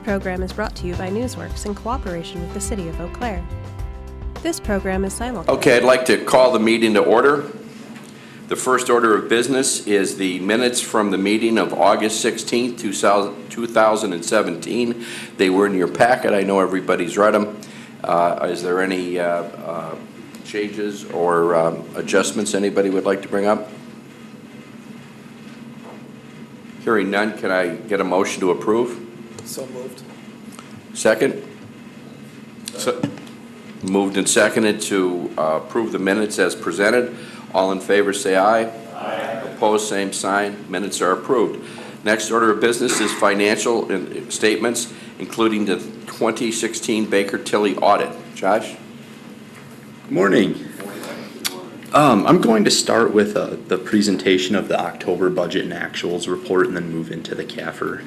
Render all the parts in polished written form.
program is brought to you by Newsworks in cooperation with the City of Eau Claire. This program is simulcast. Okay, I'd like to call the meeting to order. The first order of business is the minutes from the meeting of August 16th, 2017. They were in your packet. I know everybody's read them. Is there any changes or adjustments anybody would like to bring up? Hearing none, can I get a motion to approve? So moved. Second? Moved and seconded to approve the minutes as presented. All in favor say aye. Aye. Opposed, same sign. Minutes are approved. Next order of business is financial statements, including the 2016 Baker Tilly audit. Josh? Good morning. I'm going to start with the presentation of the October budget and actuals report and then move into the CAFR.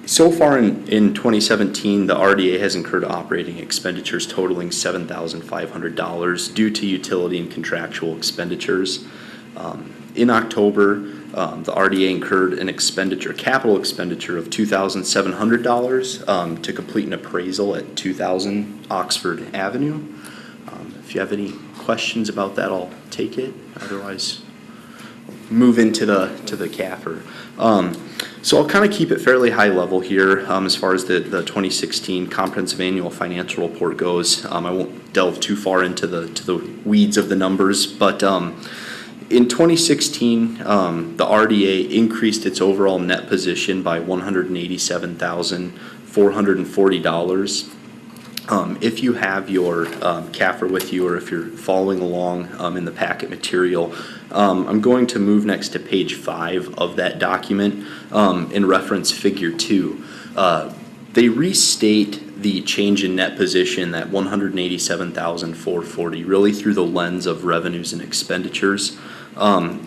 So far in 2017, the RDA has incurred operating expenditures totaling $7,500 due to utility and contractual expenditures. In October, the RDA incurred an capital expenditure of $2,700 to complete an appraisal at 2000 Oxford Avenue. If you have any questions about that, I'll take it. Otherwise, move into the CAFR. So I'll kind of keep it fairly high level here as far as the 2016 Comprehensive Annual Financial Report goes. I won't delve too far into the weeds of the numbers, but in 2016, the RDA increased its overall net position by $187,440. If you have your CAFR with you, or if you're following along in the packet material, I'm going to move next to page 5 of that document in reference figure 2. They restate the change in net position, that $187,440, really through the lens of revenues and expenditures.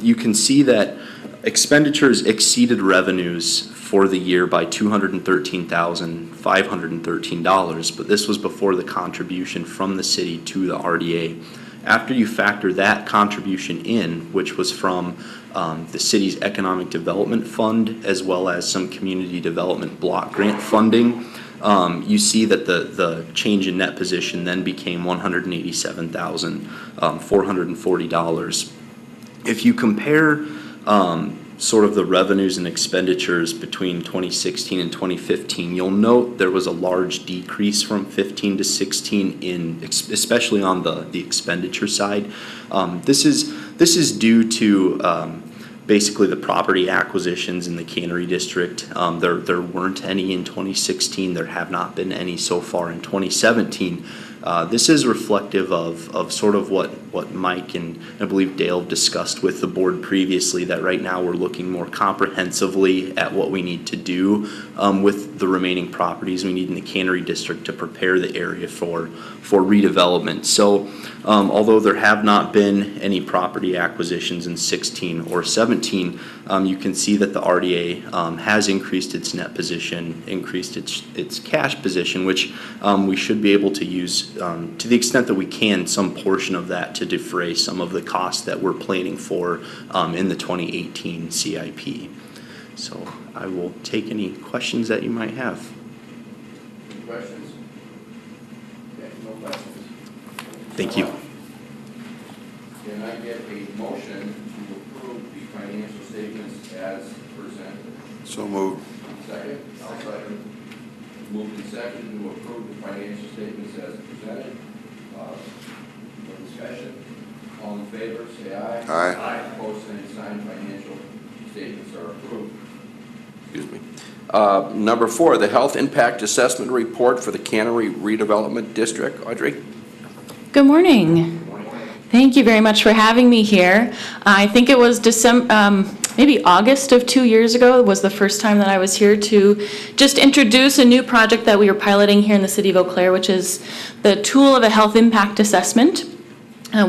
You can see that expenditures exceeded revenues for the year by $213,513, but this was before the contribution from the city to the RDA. After you factor that contribution in, which was from the city's Economic Development Fund as well as some community development block grant funding, you see that the change in net position then became $187,440. If you compare sort of the revenues and expenditures between 2016 and 2015, you'll note there was a large decrease from 15 to 16 especially on the expenditure side. This is due to basically the property acquisitions in the Cannery District. There weren't any in 2016. There have not been any so far in 2017. This is reflective of sort of what Mike and I believe Dale discussed with the board previously, that right now we're looking more comprehensively at what we need to do with the remaining properties we need in the Cannery District to prepare the area for redevelopment. So although there have not been any property acquisitions in 16 or 17, you can see that the RDA has increased its net position, increased its cash position, which we should be able to use to the extent that we can, some portion of that to defray some of the costs that we're planning for in the 2018 CIP. So I will take any questions that you might have. Any questions? Okay, no questions. Thank you. Can I get a motion to approve the financial statements as presented? So moved. Second? I'll second. Moved and seconded to approve the financial statements as presented. No discussion. All in favor, say aye. Aye. Aye. Opposed, same sign. Financial statements are approved. Excuse me. Number 4, the Health Impact Assessment Report for the Cannery Redevelopment District. Audrey? Good morning. Thank you very much for having me here. I think it was maybe August of 2 years ago was the first time that I was here to just introduce a new project that we were piloting here in the city of Eau Claire, which is the tool of a health impact assessment.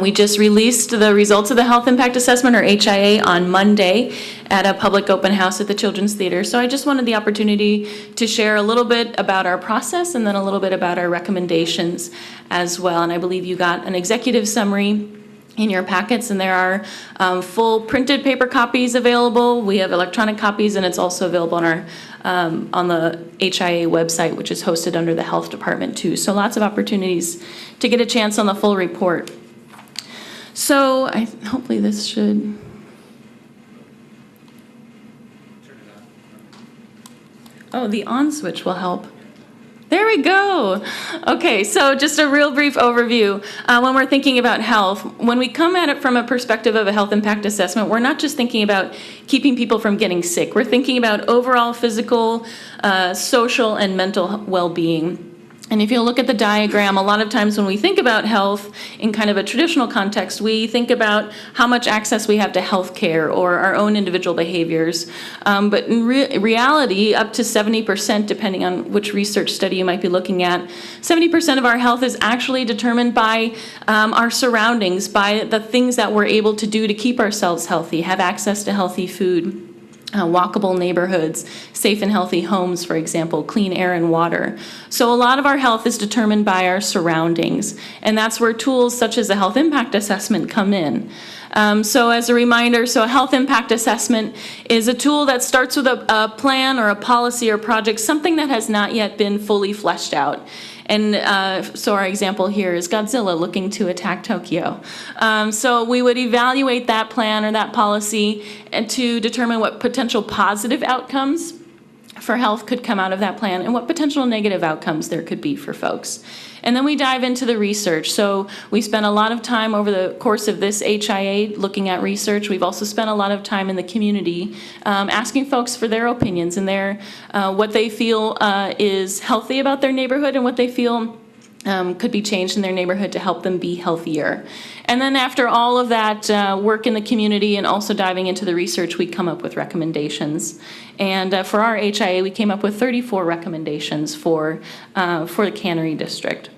We just released the results of the health impact assessment, or HIA, on Monday at a public open house at the Children's Theater. So I just wanted the opportunity to share a little bit about our process and then a little bit about our recommendations as well. And I believe you got an executive summary in your packets, and there are full printed paper copies available. We have electronic copies, and it's also available on our on the HIA website, which is hosted under the Health Department too. So lots of opportunities to get a chance on the full report. So hopefully this should. Oh, the on switch will help. There we go. Okay, so just a real brief overview. When we're thinking about health, when we come at it from a perspective of a health impact assessment, we're not just thinking about keeping people from getting sick. We're thinking about overall physical, social, and mental well-being. And if you look at the diagram, a lot of times when we think about health in kind of a traditional context, we think about how much access we have to health care or our own individual behaviors. But in reality, up to 70%, depending on which research study you might be looking at, 70% of our health is actually determined by our surroundings, by the things that we're able to do to keep ourselves healthy, have access to healthy food. Walkable neighborhoods, safe and healthy homes, for example, clean air and water. So a lot of our health is determined by our surroundings, and that's where tools such as a health impact assessment come in. So as a reminder, so a health impact assessment is a tool that starts with a plan or a policy or project, something that has not yet been fully fleshed out. And so our example here is Godzilla looking to attack Tokyo. So we would evaluate that plan or that policy and to determine what potential positive outcomes for health could come out of that plan and what potential negative outcomes there could be for folks. And then we dive into the research. So we spent a lot of time over the course of this HIA looking at research. We've also spent a lot of time in the community asking folks for their opinions and their what they feel is healthy about their neighborhood and what they feel could be changed in their neighborhood to help them be healthier. And then after all of that work in the community and also diving into the research, we come up with recommendations. And for our HIA, we came up with 34 recommendations for the Cannery District.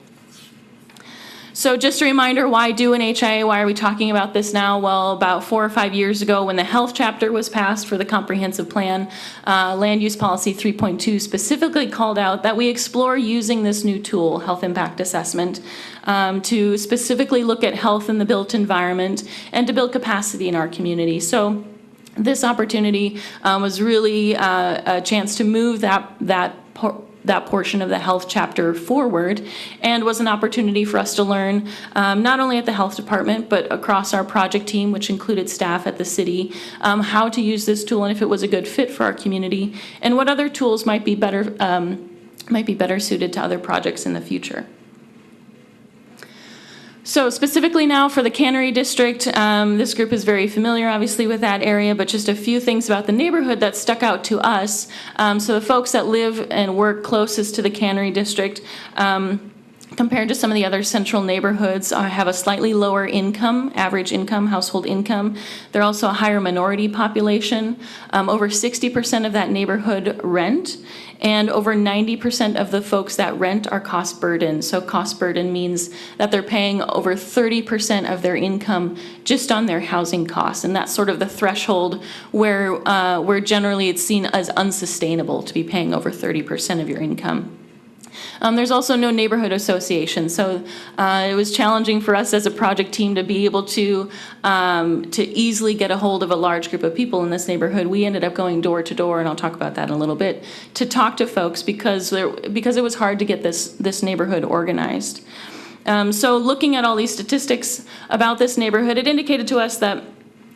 So just a reminder, why do an HIA? Why are we talking about this now? Well, about 4 or 5 years ago, when the health chapter was passed for the comprehensive plan, Land Use Policy 3.2 specifically called out that we explore using this new tool, health impact assessment, to specifically look at health in the built environment and to build capacity in our community. So this opportunity was really a chance to move that portion of the health chapter forward, and was an opportunity for us to learn not only at the health department but across our project team, which included staff at the city, how to use this tool and if it was a good fit for our community, and what other tools might be better suited to other projects in the future. So specifically now for the Cannery District, this group is very familiar obviously with that area, but just a few things about the neighborhood that stuck out to us. So the folks that live and work closest to the Cannery District, compared to some of the other central neighborhoods, have a slightly lower income, average income, household income. They're also a higher minority population. Over 60% of that neighborhood rent, and over 90% of the folks that rent are cost burdened. So cost burden means that they're paying over 30% of their income just on their housing costs, and that's sort of the threshold where generally it's seen as unsustainable to be paying over 30% of your income. There's also no neighborhood association, so it was challenging for us as a project team to be able to easily get a hold of a large group of people in this neighborhood. We ended up going door to door, and I'll talk about that in a little bit, to talk to folks because it was hard to get this neighborhood organized. So looking at all these statistics about this neighborhood, it indicated to us that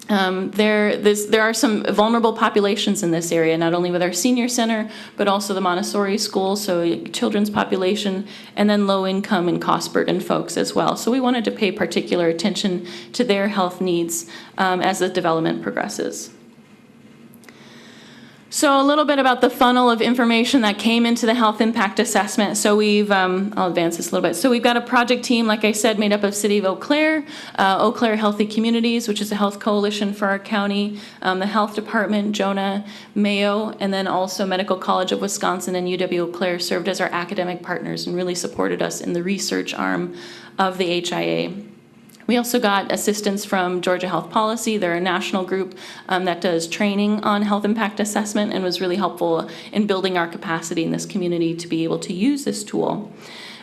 there are some vulnerable populations in this area, not only with our senior center, but also the Montessori school, so children's population, and then low income and cost burden folks as well. So we wanted to pay particular attention to their health needs as the development progresses. So a little bit about the funnel of information that came into the health impact assessment. So I'll advance this a little bit. So we've got a project team, like I said, made up of City of Eau Claire Healthy Communities, which is a health coalition for our county, the Health Department, Jonah, Mayo, and then also Medical College of Wisconsin and UW Eau Claire served as our academic partners and really supported us in the research arm of the HIA. We also got assistance from Georgia Health Policy. They're a national group that does training on health impact assessment and was really helpful in building our capacity in this community to be able to use this tool.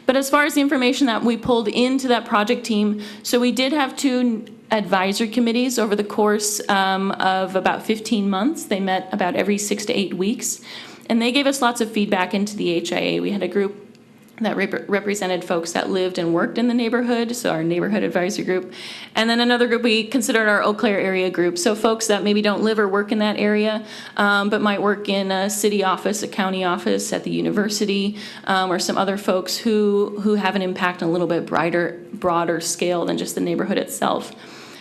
But as far as the information that we pulled into that project team, so we did have two advisory committees over the course of about 15 months. They met about every 6 to 8 weeks, and they gave us lots of feedback into the HIA. We had a group that represented folks that lived and worked in the neighborhood, so our neighborhood advisory group. And then another group we considered our Eau Claire area group, so folks that maybe don't live or work in that area, but might work in a city office, a county office, at the university, or some other folks who have an impact on a little bit broader scale than just the neighborhood itself.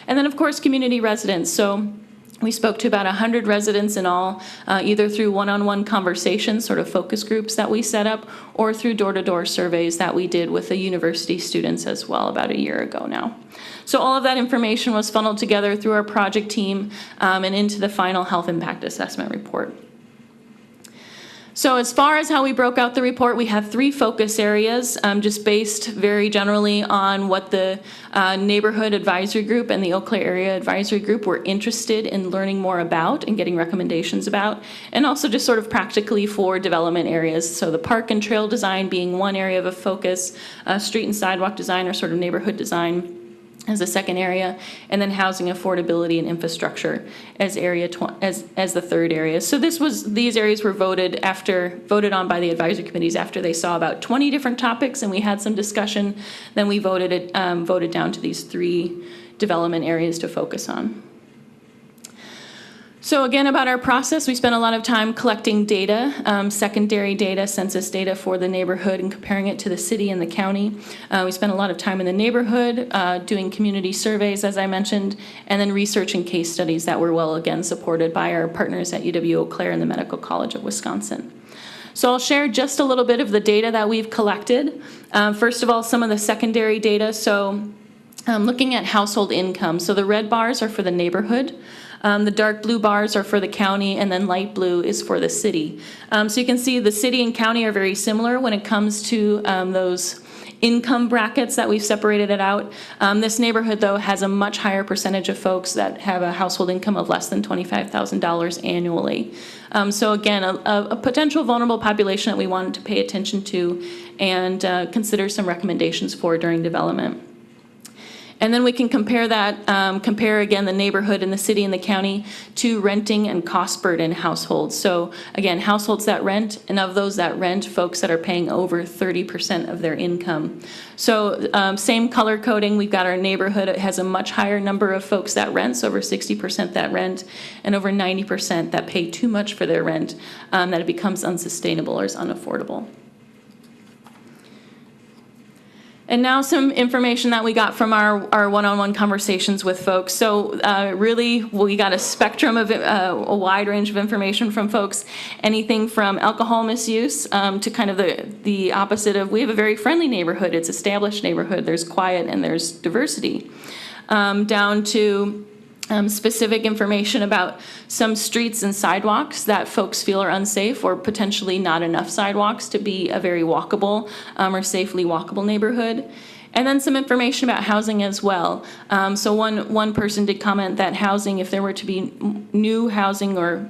And then, of course, community residents. So we spoke to about 100 residents in all, either through one-on-one conversations, sort of focus groups that we set up, or through door-to-door surveys that we did with the university students as well about a year ago now. So all of that information was funneled together through our project team and into the final health impact assessment report. So as far as how we broke out the report, we have 3 focus areas, just based very generally on what the neighborhood advisory group and the Eau Claire area advisory group were interested in learning more about and getting recommendations about, and also just sort of practically for development areas. So the park and trail design being one area of a focus, street and sidewalk design or sort of neighborhood design as a second area, and then housing affordability and infrastructure as as the third area. So these areas were voted on by the advisory committees after they saw about 20 different topics, and we had some discussion. Then we voted down to these 3 development areas to focus on. So again, about our process, we spent a lot of time collecting data, secondary data, census data for the neighborhood, and comparing it to the city and the county. We spent a lot of time in the neighborhood doing community surveys, as I mentioned, and then researching case studies that were again, supported by our partners at UW-Eau Claire and the Medical College of Wisconsin. So I'll share just a little bit of the data that we've collected. First of all, some of the secondary data. So looking at household income. So the red bars are for the neighborhood. The dark blue bars are for the county, and then light blue is for the city. So you can see the city and county are very similar when it comes to those income brackets that we've separated it out. This neighborhood, though, has a much higher percentage of folks that have a household income of less than $25,000 annually. So again, a potential vulnerable population that we wanted to pay attention to and consider some recommendations for during development. And then we can compare again the neighborhood and the city and the county to renting and cost burden households. So again, households that rent, and of those that rent, folks that are paying over 30% of their income. So same color coding, we've got our neighborhood. It has a much higher number of folks that rent, so over 60% that rent, and over 90% that pay too much for their rent, that it becomes unsustainable or is unaffordable. And now some information that we got from our one-on-one conversations with folks. So really, we got a spectrum of a wide range of information from folks, anything from alcohol misuse to kind of the opposite of, we have a very friendly neighborhood, it's established neighborhood, there's quiet and there's diversity, down to specific information about some streets and sidewalks that folks feel are unsafe or potentially not enough sidewalks to be a very walkable or safely walkable neighborhood. And then some information about housing as well. So one person did comment that housing, if there were to be new housing or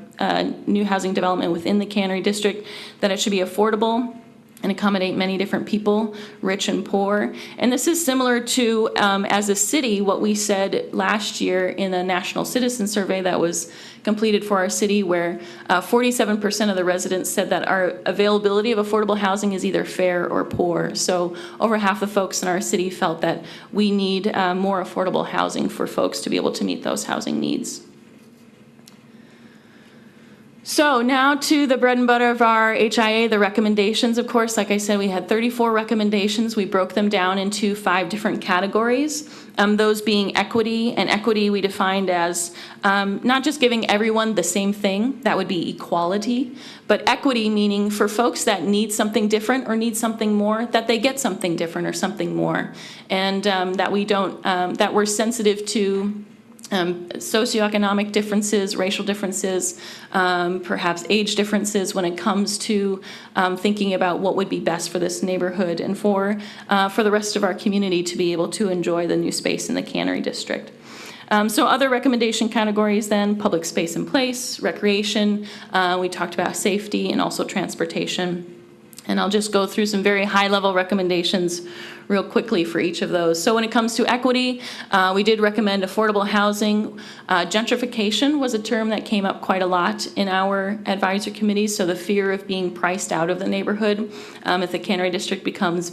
new housing development within the Cannery District, that it should be affordable and accommodate many different people, rich and poor. And this is similar to, as a city, what we said last year in a national citizen survey that was completed for our city, where 47% of the residents said that our availability of affordable housing is either fair or poor. So over half the folks in our city felt that we need more affordable housing for folks to be able to meet those housing needs. So now to the bread and butter of our HIA, the recommendations. Of course, like I said, we had 34 recommendations. We broke them down into 5 different categories, those being equity. And equity we defined as not just giving everyone the same thing, that would be equality, but equity meaning for folks that need something different or need something more, that they get something different or something more. And that we don't, that we're sensitive to socioeconomic differences, racial differences, perhaps age differences when it comes to thinking about what would be best for this neighborhood and for the rest of our community to be able to enjoy the new space in the Cannery District. So other recommendation categories then, public space and place, recreation, we talked about safety and also transportation. And I'll just go through some very high-level recommendations real quickly for each of those. So when it comes to equity, we did recommend affordable housing. Gentrification was a term that came up quite a lot in our advisory committee, so the fear of being priced out of the neighborhood if the Cannery District becomes a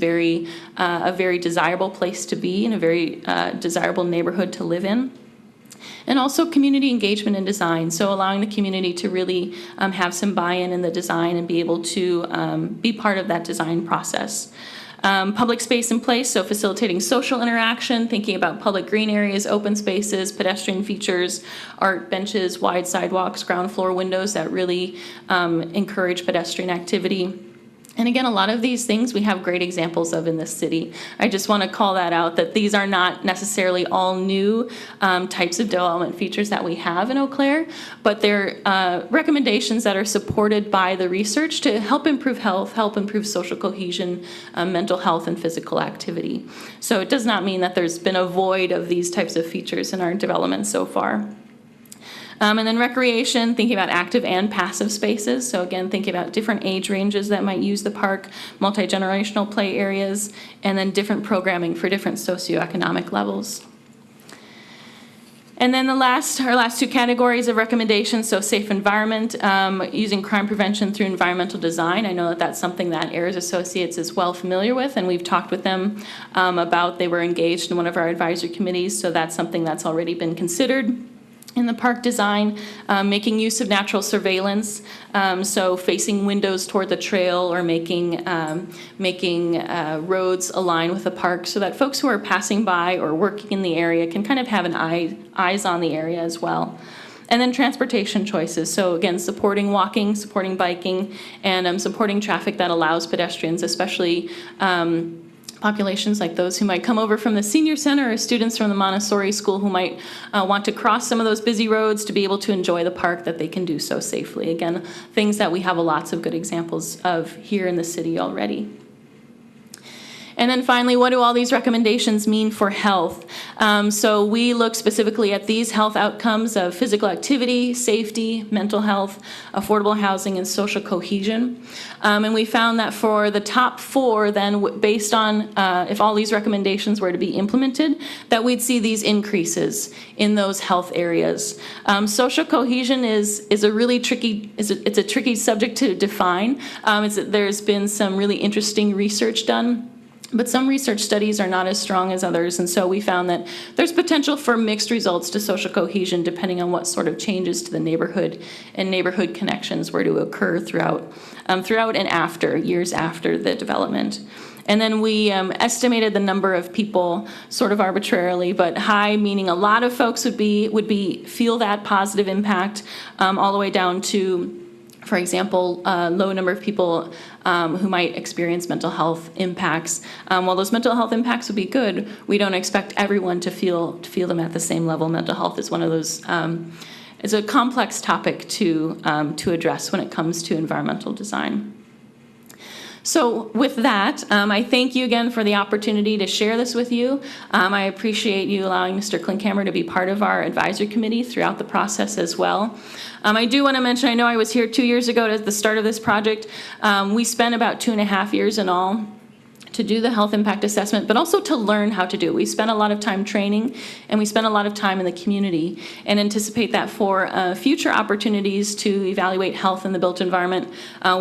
very desirable place to be and a very desirable neighborhood to live in. And also community engagement and design, so allowing the community to really have some buy-in in the design and be able to be part of that design process. Public space in place, so facilitating social interaction, thinking about public green areas, open spaces, pedestrian features, art benches, wide sidewalks, ground floor windows that really encourage pedestrian activity. And again, a lot of these things we have great examples of in this city. I just want to call that out, that these are not necessarily all new types of development features that we have in Eau Claire, but they're recommendations that are supported by the research to help improve health, help improve social cohesion, mental health, and physical activity. So it does not mean that there's been a void of these types of features in our development so far. And then recreation, thinking about active and passive spaces. So again, thinking about different age ranges that might use the park, multi-generational play areas, and then different programming for different socioeconomic levels. And then our last two categories of recommendations, so safe environment, using crime prevention through environmental design. I know that that's something that AIRS Associates is well familiar with, and we've talked with them about. They were engaged in one of our advisory committees, so that's something that's already been considered in the park design, making use of natural surveillance, so facing windows toward the trail or making roads align with the park so that folks who are passing by or working in the area can kind of have eyes on the area as well. And then transportation choices, so again, supporting walking, supporting biking, and supporting traffic that allows pedestrians, especially populations like those who might come over from the senior center or students from the Montessori school who might want to cross some of those busy roads to be able to enjoy the park, that they can do so safely. Again, things that we have lots of good examples of here in the city already. And then finally, what do all these recommendations mean for health? So we look specifically at these health outcomes of physical activity, safety, mental health, affordable housing, and social cohesion. And we found that for the top four, then based on if all these recommendations were to be implemented, that we'd see these increases in those health areas. Social cohesion is a really tricky, it's a tricky subject to define. There's been some really interesting research done, but some research studies are not as strong as others, and so we found that there's potential for mixed results to social cohesion depending on what sort of changes to the neighborhood and neighborhood connections were to occur throughout and after, years after the development. And then we estimated the number of people sort of arbitrarily, but high meaning a lot of folks would feel that positive impact, all the way down to, for example, low number of people who might experience mental health impacts. While those mental health impacts would be good, we don't expect everyone to feel them at the same level. Mental health is one of those. It's a complex topic to address when it comes to environmental design. So with that, I thank you again for the opportunity to share this with you. I appreciate you allowing Mr. Klinkhammer to be part of our advisory committee throughout the process as well. I do want to mention, I know I was here 2 years ago at the start of this project. We spent about 2.5 years in all to do the health impact assessment, but also to learn how to do it. We spent a lot of time training, and we spent a lot of time in the community, and anticipate that for future opportunities to evaluate health in the built environment,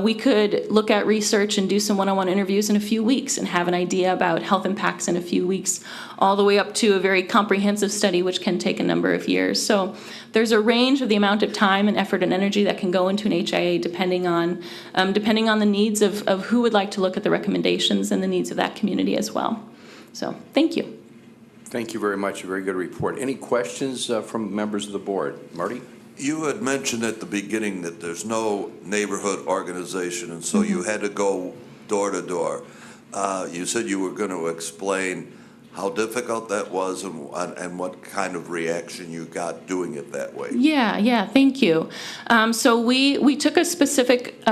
we could look at research and do some one-on-one interviews in a few weeks and have an idea about health impacts in a few weeks, all the way up to a very comprehensive study, which can take a number of years. So there's a range of the amount of time and effort and energy that can go into an HIA depending on the needs of who would like to look at the recommendations and the needs of that community as well. So thank you. Thank you very much. A very good report. Any questions from members of the board? Marty? You had mentioned at the beginning that there's no neighborhood organization, and so you had to go door to door. You said you were going to explain how difficult that was and what kind of reaction you got doing it that way. Yeah, thank you. So we took a specific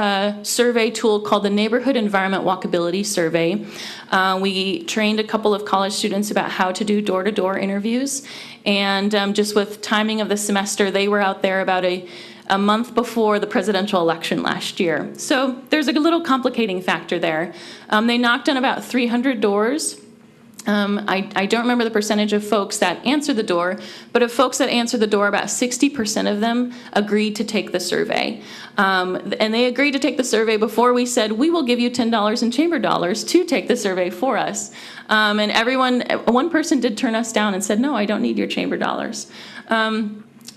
survey tool called the Neighborhood Environment Walkability Survey. We trained a couple of college students about how to do door-to-door interviews, and just with timing of the semester, they were out there about a month before the presidential election last year. So there's a little complicating factor there. They knocked on about 300 doors. I don't remember the percentage of folks that answered the door, but of folks that answered the door, about 60% of them agreed to take the survey. And they agreed to take the survey before we said, we will give you $10 in chamber dollars to take the survey for us. And one person did turn us down and said, no, I don't need your chamber dollars.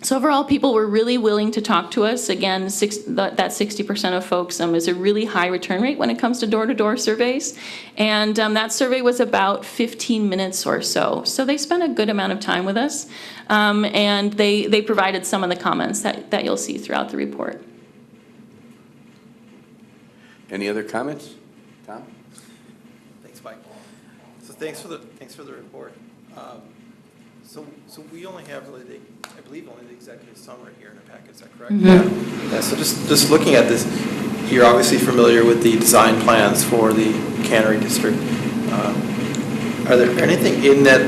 So overall, people were really willing to talk to us. Again, that 60% of folks is a really high return rate when it comes to door-to-door surveys. And that survey was about 15 minutes or so. So they spent a good amount of time with us. And they provided some of the comments that you'll see throughout the report. Any other comments? Tom? Thanks, Mike. So thanks for the report. So we only have really I believe only the executive summary here in our packet. Is that correct? Mm-hmm. Yeah. So just looking at this, you're obviously familiar with the design plans for the cannery district. Are there anything in that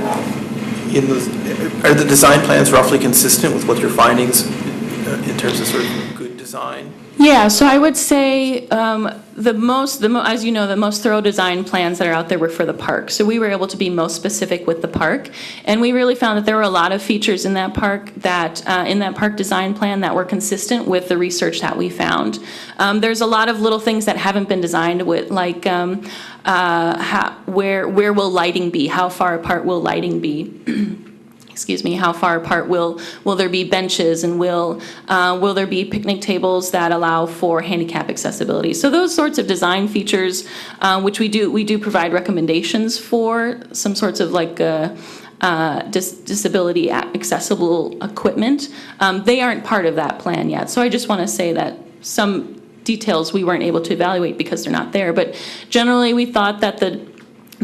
are the design plans roughly consistent with what your findings in terms of sort of good design? Yeah, so I would say as you know, the most thorough design plans that are out there were for the park. So we were able to be most specific with the park, and we really found that there were a lot of features in that park in that park design plan that were consistent with the research that we found. There's a lot of little things that haven't been designed with, like where will lighting be? How far apart will lighting be? Excuse me, how far apart will there be benches, and will there be picnic tables that allow for handicap accessibility? So those sorts of design features, which we do provide recommendations for, some sorts of like disability accessible equipment. They aren't part of that plan yet. So I just want to say that some details we weren't able to evaluate because they're not there. But generally, we thought that the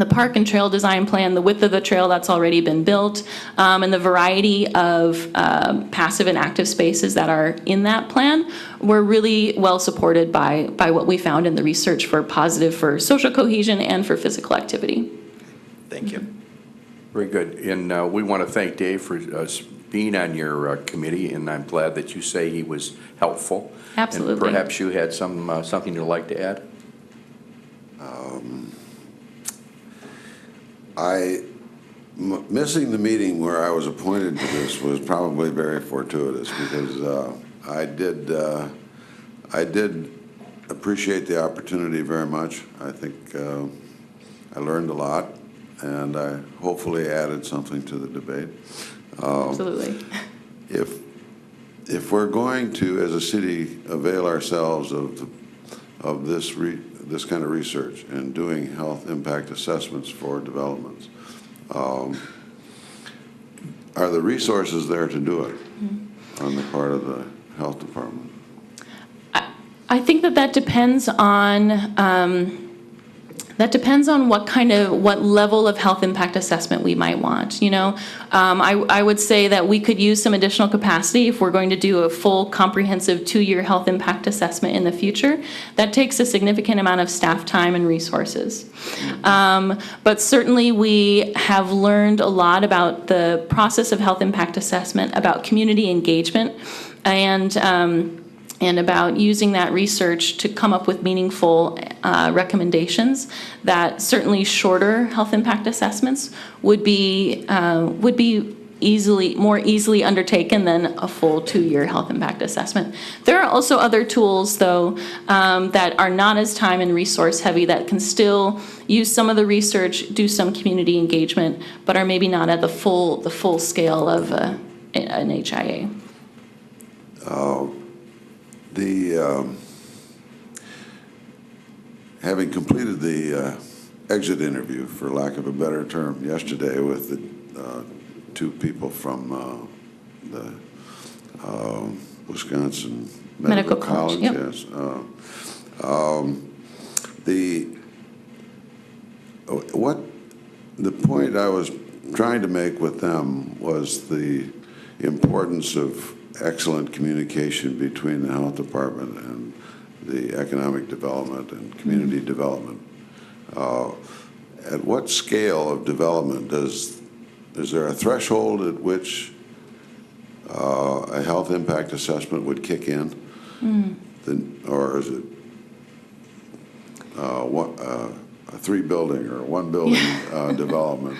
park and trail design plan, the width of the trail that's already been built, and the variety of passive and active spaces that are in that plan were really well supported by what we found in the research for positive for social cohesion and for physical activity. Thank you. Very good. And we want to thank Dave for being on your committee, and I'm glad that you say he was helpful. Absolutely. And perhaps you had something you'd like to add? Missing the meeting where I was appointed to this was probably very fortuitous, because I did appreciate the opportunity very much. I think I learned a lot, and I hopefully added something to the debate. Absolutely. If we're going to, as a city, avail ourselves of this kind of research and doing health impact assessments for developments, are the resources there to do it on the part of the health department? I think that depends on what level of health impact assessment we might want. I would say that we could use some additional capacity if we're going to do a full comprehensive 2-year health impact assessment in the future. That takes a significant amount of staff time and resources. But certainly we have learned a lot about the process of health impact assessment, about community engagement, and about using that research to come up with meaningful recommendations that certainly shorter health impact assessments would be more easily undertaken than a full 2-year health impact assessment. There are also other tools, though, that are not as time and resource heavy, that can still use some of the research, do some community engagement, but are maybe not at the full scale of an HIA. Having completed the exit interview, for lack of a better term, yesterday with the 2 people from the Wisconsin Medical College, yep. Yes. The point I was trying to make with them was the importance of excellent communication between the health department and the economic development and community development. At what scale of development is there a threshold at which a health impact assessment would kick in? Or is it a 3-building or 1-building development?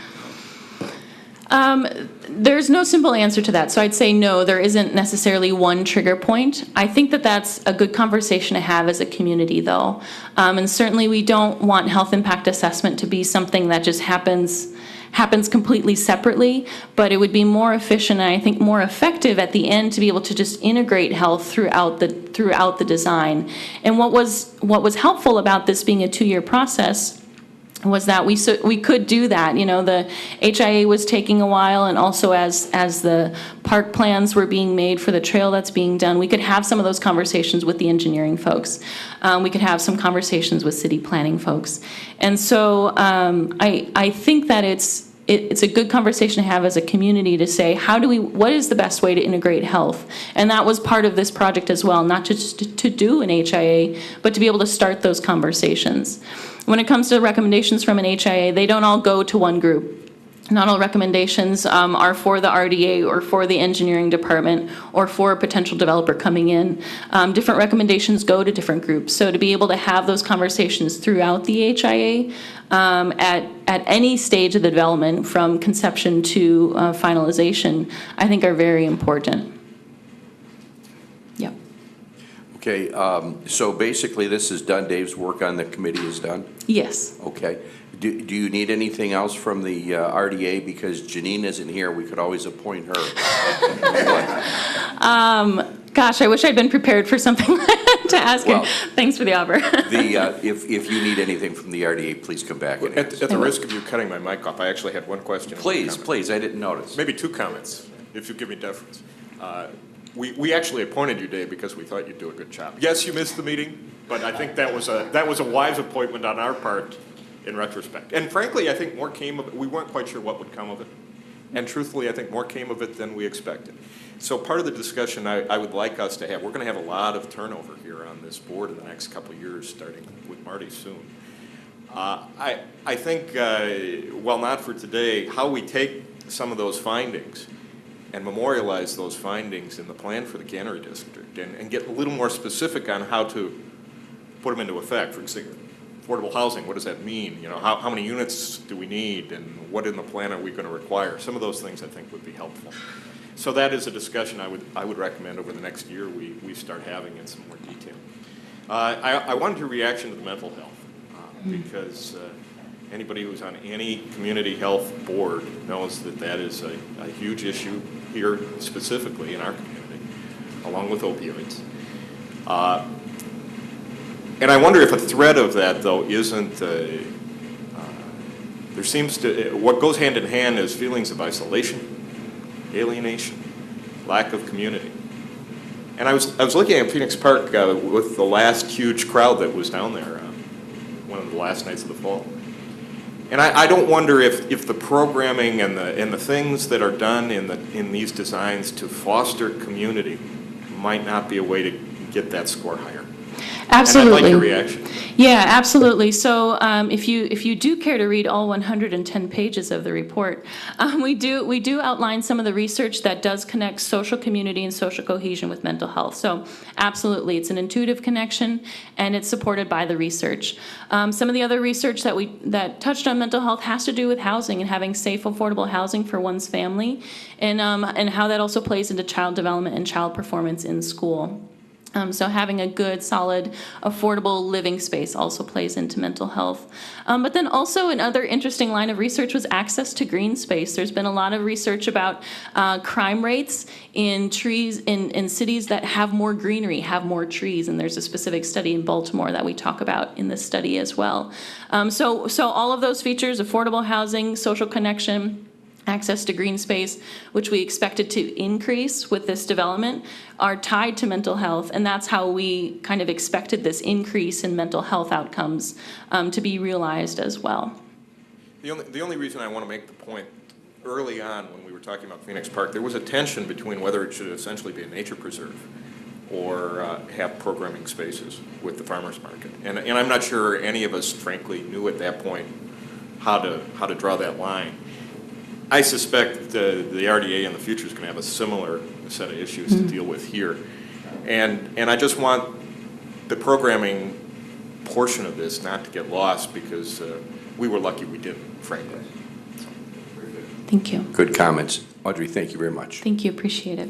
There's no simple answer to that. So I'd say no, there isn't necessarily one trigger point. I think that that's a good conversation to have as a community, though. And certainly we don't want health impact assessment to be something that just happens completely separately, but it would be more efficient and I think more effective at the end to be able to just integrate health throughout the design. And what was helpful about this being a 2-year process was that we could do that. You know, the HIA was taking a while, and also as the park plans were being made for the trail that's being done, we could have some of those conversations with the engineering folks. We could have some conversations with city planning folks. And so I think that it's a good conversation to have as a community to say, what is the best way to integrate health? And that was part of this project as well, not just to do an HIA, but to be able to start those conversations. When it comes to recommendations from an HIA, they don't all go to one group. Not all recommendations are for the RDA or for the engineering department or for a potential developer coming in. Different recommendations go to different groups. So to be able to have those conversations throughout the HIA at any stage of the development, from conception to finalization, I think are very important. Yep. Okay, so basically this is done, Dave's work on the committee is done? Yes. Okay. Do you need anything else from the RDA? Because Janine isn't here, we could always appoint her. Gosh, I wish I'd been prepared for something to ask her. Thanks for the offer. If you need anything from the RDA, please come back. And At the risk of you cutting my mic off, I actually had one question. Please, I didn't notice. Maybe 2 comments, if you give me deference. We actually appointed you, Dave, because we thought you'd do a good job. Yes, you missed the meeting, but I think that was a wise appointment on our part in retrospect. And frankly, I think more came of it. We weren't quite sure what would come of it. And truthfully, I think more came of it than we expected. So part of the discussion I would like us to have, we're going to have a lot of turnover here on this board in the next couple of years, starting with Marty soon. I think, well, not for today, how we take some of those findings and memorialize those findings in the plan for the Cannery District and get a little more specific on how to put them into effect. For example, affordable housing, what does that mean? You know, how many units do we need, and what in the plan are we going to require? Some of those things I think would be helpful. So that is a discussion I would recommend over the next year we start having in some more detail. I wanted your reaction to the mental health because anybody who's on any community health board knows that is a huge issue here specifically in our community, along with opioids. And I wonder if a thread of that, though, isn't, there seems to, what goes hand in hand is feelings of isolation, alienation, lack of community. And I was looking at Phoenix Park with the last huge crowd that was down there, one of the last nights of the fall. And I don't wonder if the programming and the things that are done in these designs to foster community might not be a way to get that score higher. Absolutely. And I'd like your reaction. Yeah, absolutely. So if you do care to read all 110 pages of the report, we do outline some of the research that does connect social community and social cohesion with mental health. So absolutely, it's an intuitive connection, and it's supported by the research. Some of the other research that touched on mental health has to do with housing and having safe, affordable housing for one's family, and how that also plays into child development and child performance in school. So having a good, solid, affordable living space also plays into mental health. But then also another interesting line of research was access to green space. There's been a lot of research about crime rates in trees in cities that have more greenery, have more trees, and there's a specific study in Baltimore that we talk about in this study as well. So all of those features, affordable housing, social connection, access to green space, which we expected to increase with this development, are tied to mental health, and that's how we kind of expected this increase in mental health outcomes to be realized as well. The only reason I want to make the point, early on when we were talking about Phoenix Park, there was a tension between whether it should essentially be a nature preserve or have programming spaces with the farmers market. And I'm not sure any of us, frankly, knew at that point how to draw that line. I suspect the RDA in the future is going to have a similar set of issues to deal with here. And I just want the programming portion of this not to get lost because we were lucky we didn't, frankly. Thank you. Good comments. Audrey, thank you very much. Thank you, appreciate it.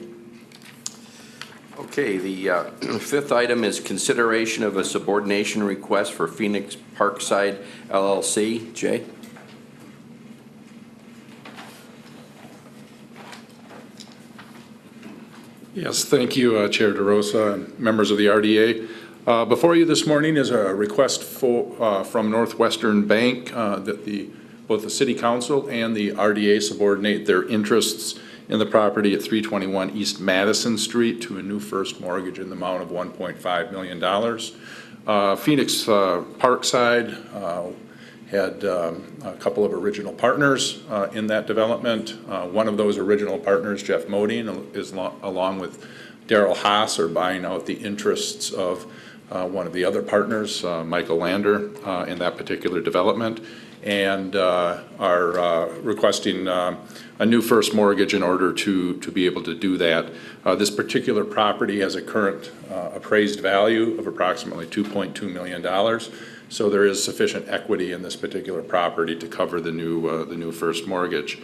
Okay, the fifth item is consideration of a subordination request for Phoenix Parkside LLC. Jay? Yes, thank you, Chair DeRosa and members of the RDA. Before you this morning is a request from Northwestern Bank that both the City Council and the RDA subordinate their interests in the property at 321 East Madison Street to a new first mortgage in the amount of $1.5 million. Phoenix Parkside had a couple of original partners in that development. One of those original partners, Jeff Modine, is along with Daryl Haas, are buying out the interests of one of the other partners, Michael Lander, in that particular development, and are requesting a new first mortgage in order to be able to do that. This particular property has a current appraised value of approximately $2.2 million. So there is sufficient equity in this particular property to cover the new first mortgage.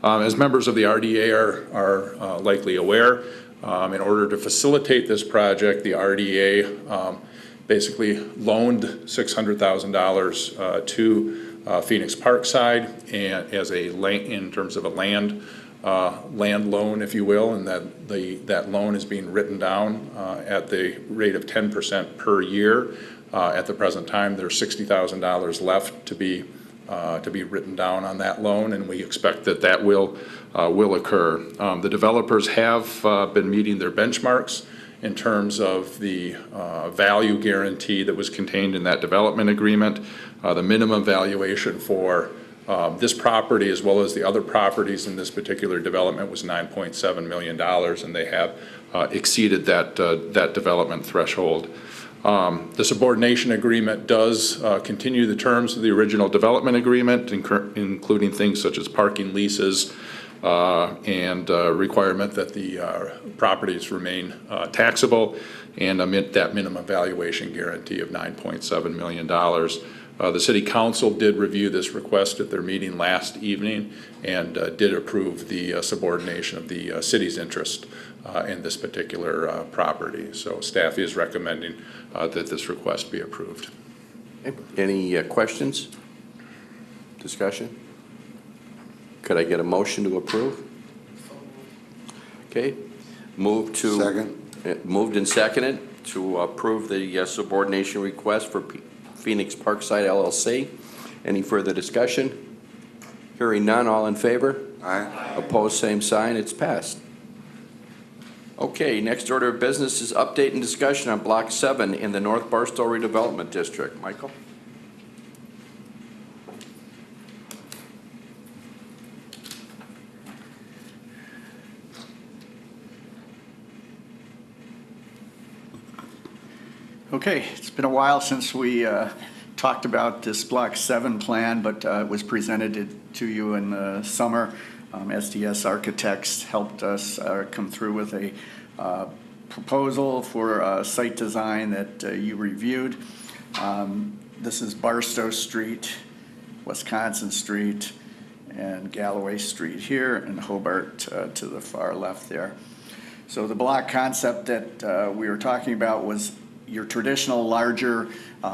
As members of the RDA are likely aware, in order to facilitate this project, the RDA basically loaned $600,000 to Phoenix Parkside and in terms of a land loan, if you will, and that loan is being written down at the rate of 10% per year. At the present time, there's $60,000 left to be written down on that loan, and we expect that will occur. The developers have been meeting their benchmarks in terms of the value guarantee that was contained in that development agreement. The minimum valuation for this property, as well as the other properties in this particular development, was $9.7 million, and they have exceeded that development threshold. The subordination agreement does continue the terms of the original development agreement, including things such as parking leases and requirement that the properties remain taxable, and that minimum valuation guarantee of $9.7 million. The City Council did review this request at their meeting last evening and did approve the subordination of the city's interest in this particular property. So staff is recommending that this request be approved. Any questions? Discussion? Could I get a motion to approve? Okay. Moved and seconded to approve the subordination request for Phoenix Parkside LLC. Any further discussion? Hearing none, all in favor? Aye. Opposed, same sign. It's passed. Okay, next order of business is update and discussion on Block 7 in the North Barstow Redevelopment District. Michael? Okay, it's been a while since we talked about this Block 7 plan, but it was presented to you in the summer. SDS Architects helped us come through with a proposal for site design that you reviewed. This is Barstow Street, Wisconsin Street, and Galloway Street here, and Hobart to the far left there. So the block concept that we were talking about was your traditional larger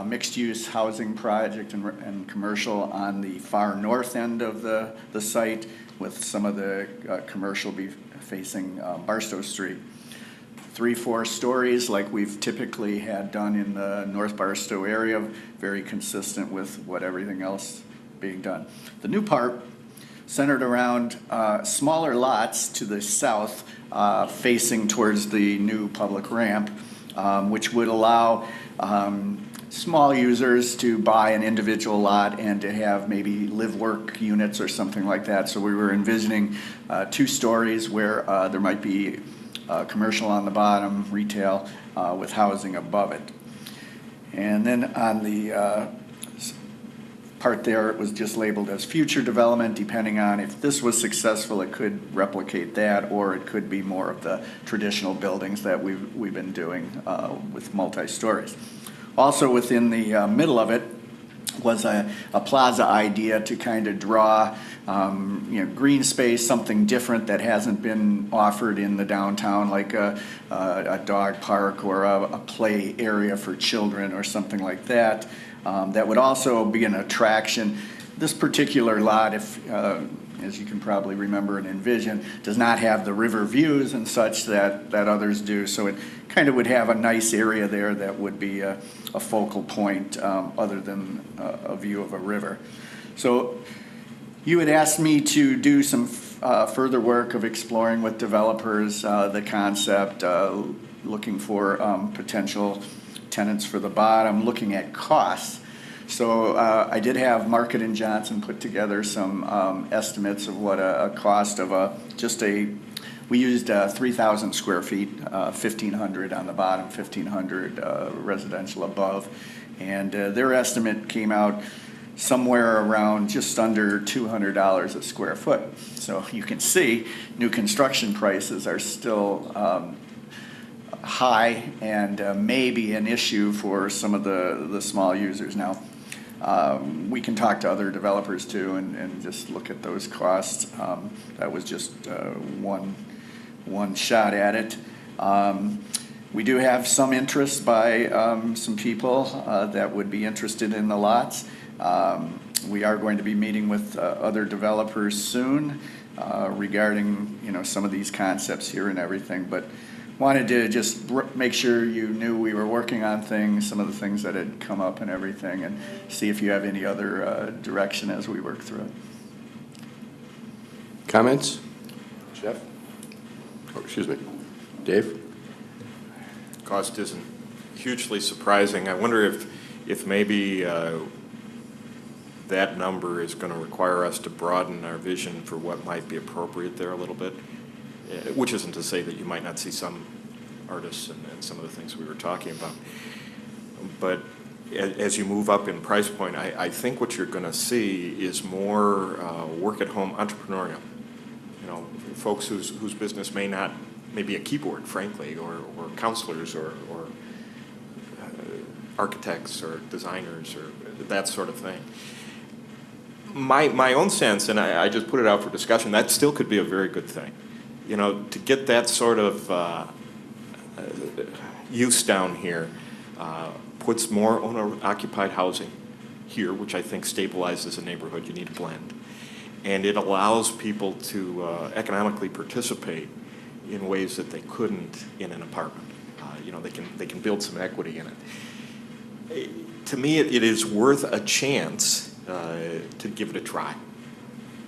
mixed-use housing project and commercial on the far north end of the site, with some of the commercial be facing Barstow Street. 3-4 stories like we've typically had done in the North Barstow area, very consistent with what everything else being done. The new part centered around smaller lots to the south facing towards the new public ramp, which would allow small users to buy an individual lot and to have maybe live-work units or something like that. So we were envisioning 2 stories where there might be commercial on the bottom, retail, with housing above it. And then on the part there, it was just labeled as future development. Depending on if this was successful, it could replicate that, or it could be more of the traditional buildings that we've been doing with multi-stories. Also within the middle of it was a plaza idea to kind of draw green space, something different that hasn't been offered in the downtown, like a dog park or a play area for children or something like that. That would also be an attraction. This particular lot, if as you can probably remember and envision, does not have the river views and such that others do. So it kind of would have a nice area there that would be a focal point other than a view of a river. So you had asked me to do some further work of exploring with developers the concept, looking for potential tenants for the bottom, looking at costs. So I did have Market and Johnson put together some estimates of what a cost of we used 3,000 square feet, 1,500 on the bottom, 1,500 residential above. And their estimate came out somewhere around just under $200 a square foot. So you can see new construction prices are still high and maybe an issue for some of the small users. Now, we can talk to other developers too and just look at those costs. That was just one shot at it. We do have some interest by some people that would be interested in the lots. We are going to be meeting with other developers soon regarding some of these concepts here and everything, but wanted to just make sure you knew we were working on things, some of the things that had come up and everything, and see if you have any other direction as we work through it. Comments? Jeff? Oh, excuse me. Dave? Cost isn't hugely surprising. I wonder if maybe that number is going to require us to broaden our vision for what might be appropriate there a little bit, which isn't to say that you might not see some artists and some of the things we were talking about. But as you move up in price point, I think what you're going to see is more work-at-home entrepreneurial. Folks whose business may be a keyboard, frankly, or counselors or architects or designers or that sort of thing. My own sense, and I just put it out for discussion, that still could be a very good thing. To get that sort of use down here puts more owner-occupied housing here, which I think stabilizes a neighborhood. You need a blend. And it allows people to economically participate in ways that they couldn't in an apartment. They can build some equity in it. To me, it is worth a chance to give it a try.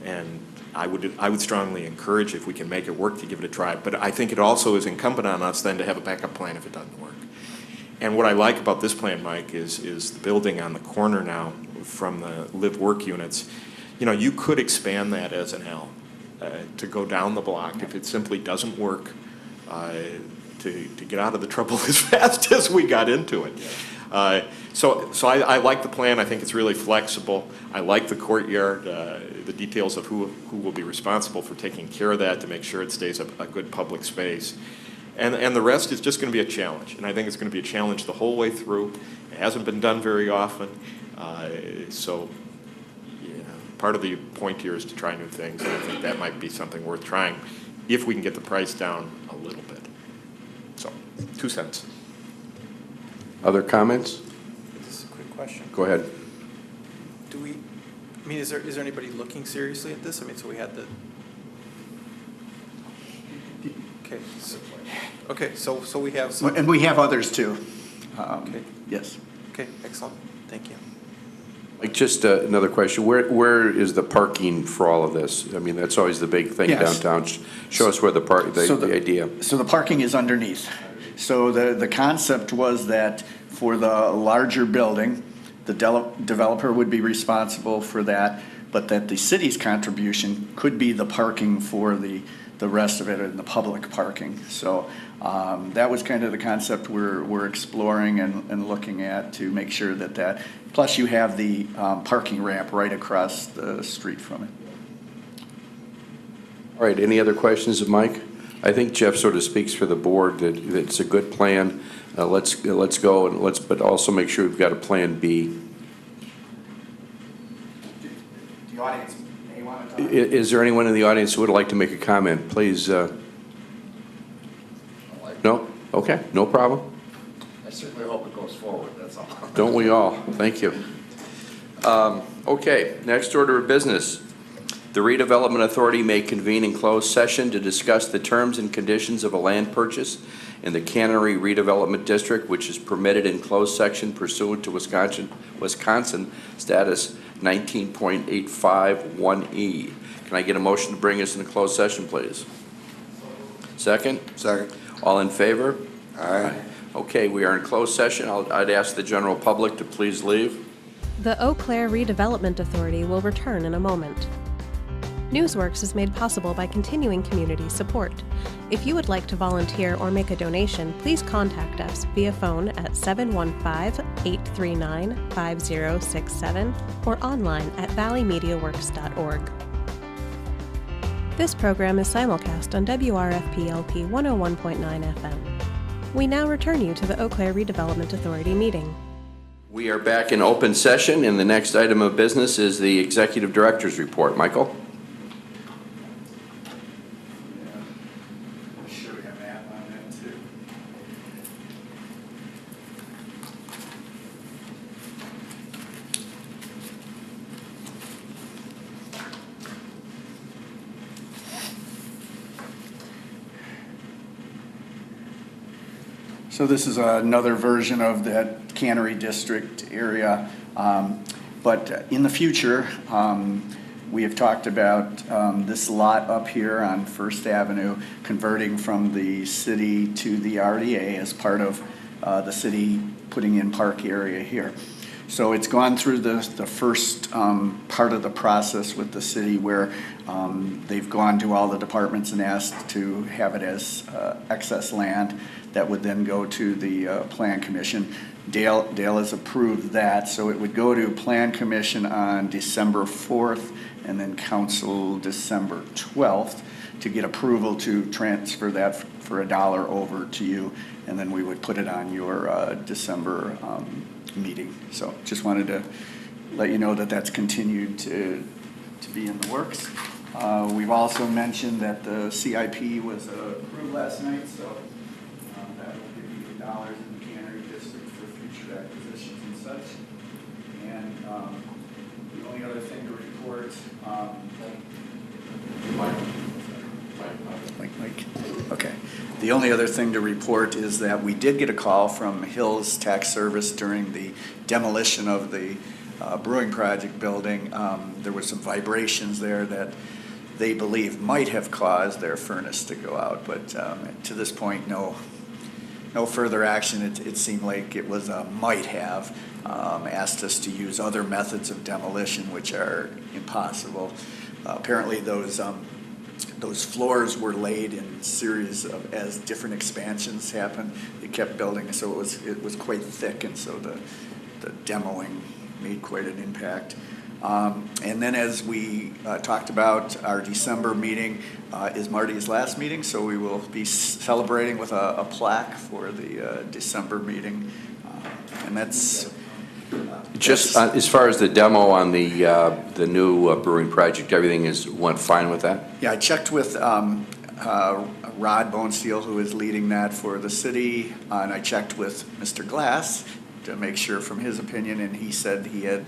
And I would strongly encourage, if we can make it work, to give it a try. But I think it also is incumbent on us then to have a backup plan if it doesn't work. And what I like about this plan, Mike, is the building on the corner now from the live-work units. You could expand that as an L to go down the block if it simply doesn't work, to get out of the trouble as fast as we got into it. So I like the plan. I think it's really flexible. I like the courtyard, the details of who will be responsible for taking care of that to make sure it stays a good public space. And the rest is just going to be a challenge. And I think it's going to be a challenge the whole way through. It hasn't been done very often. Part of the point here is to try new things. And I think that might be something worth trying if we can get the price down a little bit. So, 2 cents. Other comments? This is a quick question. Go ahead. Is there anybody looking seriously at this? So we had the. Okay. So we have some. And we have others too. Okay. Yes. Okay. Excellent. Thank you. Like, just another question. Where is the parking for all of this? That's always the big thing downtown. Show us where the idea. So the parking is underneath. So the concept was that for the larger building, the developer would be responsible for that, but that the city's contribution could be the parking for the the rest of it in the public parking. So that was kind of the concept we're exploring and looking at to make sure that plus you have the parking ramp right across the street from it. All right, any other questions of Mike? I think Jeff sort of speaks for the board that it's a good plan. Let's go, and but also make sure we've got a plan B. The audience may want to talk. Is there anyone in the audience who would like to make a comment? Please. No? Okay, no problem. I certainly hope it goes forward, that's all. Don't we all? Thank you. Okay, next order of business. The Redevelopment Authority may convene in closed session to discuss the terms and conditions of a land purchase in the Cannery Redevelopment District, which is permitted in closed section pursuant to Wisconsin Status 19.851E. Can I get a motion to bring us into closed session, please? Second? Second. All in favor? Aye. Okay, we are in closed session. I'd ask the general public to please leave. The Eau Claire Redevelopment Authority will return in a moment. Newsworks is made possible by continuing community support. If you would like to volunteer or make a donation, please contact us via phone at 715-839-5067 or online at valleymediaworks.org. This program is simulcast on WRFP-LP 101.9 FM. We now return you to the Eau Claire Redevelopment Authority meeting. We are back in open session, and the next item of business is the Executive Director's Report. Michael? So this is another version of that Cannery District area. But in the future, we have talked about this lot up here on First Avenue converting from the city to the RDA as part of the city putting in park area here. So it's gone through the first part of the process with the city where they've gone to all the departments and asked to have it as excess land that would then go to the Plan Commission. Dale has approved that, so it would go to Plan Commission on December 4th and then Council December 12th to get approval to transfer that for $1 over to you, and then we would put it on your December meeting. So just wanted to let you know that that's continued to be in the works. We've also mentioned that the CIP was approved last night, so that will give you dollars in the Cannery District for future acquisitions and such. And the only other thing to report, okay. The only other thing to report is that we did get a call from Hills Tax Service during the demolition of the brewing project building. There were some vibrations there that they believe might have caused their furnace to go out, but to this point, no further action. It seemed like it was a might have. Asked us to use other methods of demolition, which are impossible. Apparently, those floors were laid in series of as different expansions happened. It kept building, so it was quite thick, and so the demoing made quite an impact. And then as we talked about, our December meeting is Marty's last meeting, so we will be celebrating with a plaque for the December meeting. And that's... Just as far as the demo on the new brewing project, everything went fine with that? Yeah, I checked with Rod Bonesteel, who is leading that for the city, and I checked with Mr. Glass to make sure from his opinion, and he said he had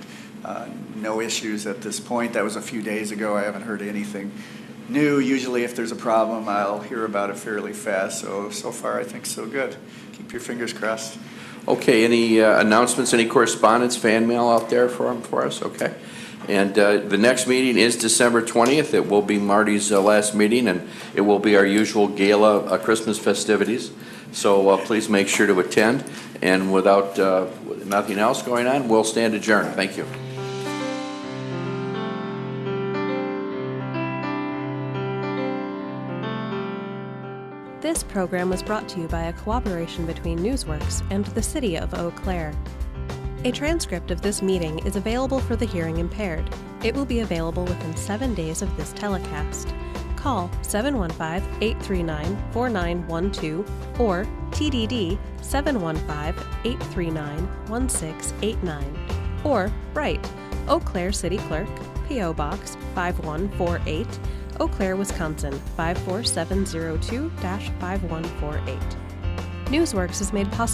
no issues at this point. That was a few days ago. I haven't heard anything new. Usually if there's a problem, I'll hear about it fairly fast. So far I think so good. Keep your fingers crossed. Okay, any announcements, any correspondence, fan mail out there for us? Okay. And the next meeting is December 20th. It will be Marty's last meeting, and it will be our usual gala Christmas festivities. So please make sure to attend. And without nothing else going on, we'll stand adjourned. Thank you. This program was brought to you by a cooperation between Newsworks and the City of Eau Claire. A transcript of this meeting is available for the hearing impaired. It will be available within 7 days of this telecast. Call 715-839-4912 or TDD 715-839-1689 or write Eau Claire City Clerk, P.O. Box 5148, Eau Claire, Wisconsin 54702-5148. Newsworks is made possible